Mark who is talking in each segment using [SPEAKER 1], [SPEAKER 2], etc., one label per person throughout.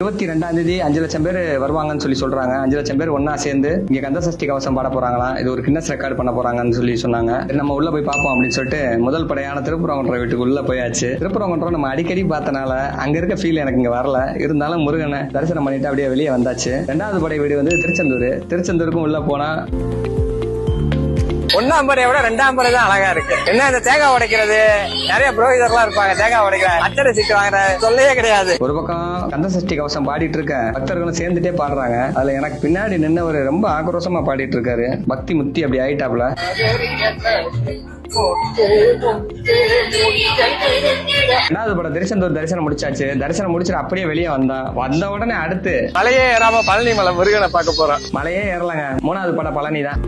[SPEAKER 1] 22 5 லட்சம் பேர் வருவாங்கன்னு சொல்லி சொல்றாங்க. 5 லட்சம் பேர் ஒன்னா சேர்ந்து இங்க கந்த சஷ்டி கவசம் பாட போறாங்களாம். இது ஒரு கின்னஸ் ரெக்கார்ட் பண்ண போறாங்கன்னு சொல்லி சொன்னாங்க. நம்ம உள்ள போய் பார்ப்போம் அப்படின்னு சொல்லிட்டு முதல் படையான திருப்பரங்குன்ற வீட்டுக்கு உள்ள போயாச்சு. திருப்பரங்குன்றம் நம்ம அடிக்கடி பார்த்தனால அங்க இருக்க ஃபீல் எனக்கு இங்க வரல. இருந்தாலும் முருகனை தரிசனம் பண்ணிட்டு அப்படியே வெளியே வந்தாச்சு. 2வது படை வீடு வந்து திருச்செந்தூர். திருச்செந்தூருக்கும் உள்ள போனா
[SPEAKER 2] 1ஆம் படையை விட 2ஆம் படை தான் அழகா இருக்கு. என்ன இந்த தேங்காய் உடைக்கிறது, நிறைய புரோகிதர்லாம் இருப்பாங்க, தேங்காய் உடைக்கிற அச்சடை சீட்டு வாங்குற சொல்லையே கிடையாது.
[SPEAKER 1] ஒரு பக்கம் கந்த சஷ்டி கவசம் பாடிட்டு இருக்க பக்தர்களும் சேர்ந்துட்டே பாடுறாங்க. அதுல எனக்கு பின்னாடி நின்னவர் ரொம்ப ஆக்ரோஷமா பாடிட்டு இருக்காரு. பக்தி முத்தி அப்படி ஆயிட்டாப்ல. 2வது படம் திருச்செந்தூர் தரிசனம் முடிச்சாச்சு. தரிசனம் முடிச்சுட்டு அப்படியே வெளியே வந்த உடனே அடுத்து
[SPEAKER 2] மலையே ஏறாம பழனி மலை முருகனை பார்க்க போறோம்.
[SPEAKER 1] மலையே ஏறலாங்க. 3வது படம் பழனி தான்.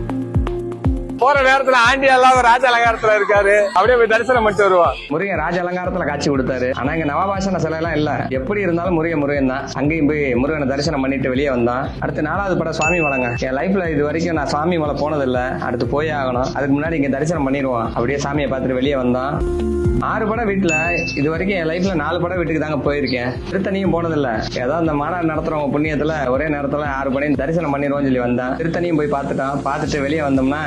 [SPEAKER 2] போற நேரத்துல ஆண்டி எல்லாம் ராஜ அலங்காரத்துல இருக்காரு. அப்படியே போய் தரிசனம் பண்ணிட்டு வருவோம்.
[SPEAKER 1] முருகன் ராஜ அலங்காரத்துல காட்சி கொடுத்தாரு. ஆனா இங்க நவபாஷண சிலை எல்லாம் இல்ல. எப்படி இருந்தாலும் முருகன் தான். அங்கேயும் போய் முருகனை தரிசனம் பண்ணிட்டு வெளியே வந்தான். அடுத்து 4வது படம் சுவாமி மலைங்க. என் லைஃப்ல இது வரைக்கும் நான் சுவாமி மலை போனதில்ல. அடுத்து போயே ஆகணும். அதுக்கு முன்னாடி இங்க தரிசனம் பண்ணிடுவோம். அப்படியே சாமியை பார்த்துட்டு வெளியே வந்தான். 6 படம் வீட்டுல இது வரைக்கும் என் லைஃப்ல 4 படம் வீட்டுக்கு தாங்க போயிருக்கேன். திருத்தணியும் போனதில்ல. ஏதாவது அந்த மாநாடு நடத்துறவங்க புண்ணியத்துல ஒரே நேரத்துல 6 படம் தரிசனம் பண்ணிடுவோம் சொல்லி வந்தேன். திருத்தணியும் போய் பார்த்துட்டோம். பார்த்துட்டு வெளியே வந்தோம்னா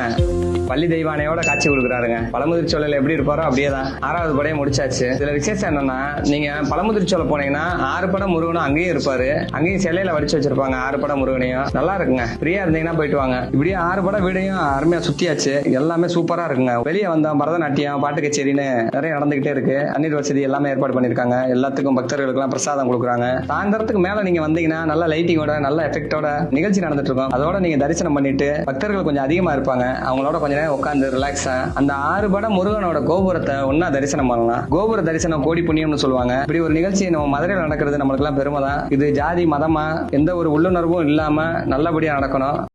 [SPEAKER 1] பள்ளி தெய்வானையோட காட்சி கொடுக்குறாருங்க. பழமுதிர்ச்சோலையில எப்படி இருப்பாரோ அப்படியே தான். 6வது படையும் முடிச்சாச்சு. இதுல விசேஷம் என்னன்னா, நீங்க பழமுதிர்ச்சோலை போனீங்கன்னா 6 படம் முருகனும் அங்கேயும் இருப்பாரு. அங்கேயும் சிலையில வடிச்சு வச்சிருப்பாங்க 6 படம் முருகனையும். நல்லா இருக்குங்க. ஃப்ரீயா இருந்தீங்கன்னா போயிட்டு வாங்க. இப்படியே 6 படம் வீடையும் அருமையா சுத்தியாச்சு. எல்லாமே சூப்பரா இருக்குங்க. வெளியே வந்தோம். பரதநாட்டியம், பாட்டு கச்சேரின்னு நிறைய நடந்துகிட்டே இருக்கு. தண்ணீர் வசதி எல்லாமே ஏற்பாடு பண்ணிருக்காங்க. எல்லாத்துக்கும் பக்தர்களுக்கு எல்லாம் பிரசாதம் கொடுக்குறாங்க. சாயந்தரத்துக்கு மேல நீங்க வந்தீங்கன்னா நல்ல லைட்டிங்கோட நல்ல எஃபெக்டோட நிகழ்ச்சி நடந்துட்டு இருக்கும். அதோட நீங்க தரிசனம் பண்ணிட்டு பக்தர்கள் கொஞ்சம் அதிகமா இருப்பாங்க. அவங்களோட கொஞ்சம் உட்காந்து ரிலாக்ஸா அந்த 6 படம் முருகனோட கோபுரத்தை ஒன்னா தரிசனம் பண்ணலாம். கோபுர தரிசனம் கோடி புண்ணியம்னு சொல்லுவாங்க. இப்படி ஒரு நிகழ்ச்சி நம்ம மதுரையில் நடக்கிறது நம்மளுக்கு எல்லாம் பெருமை தான். இது ஜாதி மதமா எந்த ஒரு உள்ளுணர்வும் இல்லாம நல்லபடியா நடக்கணும்.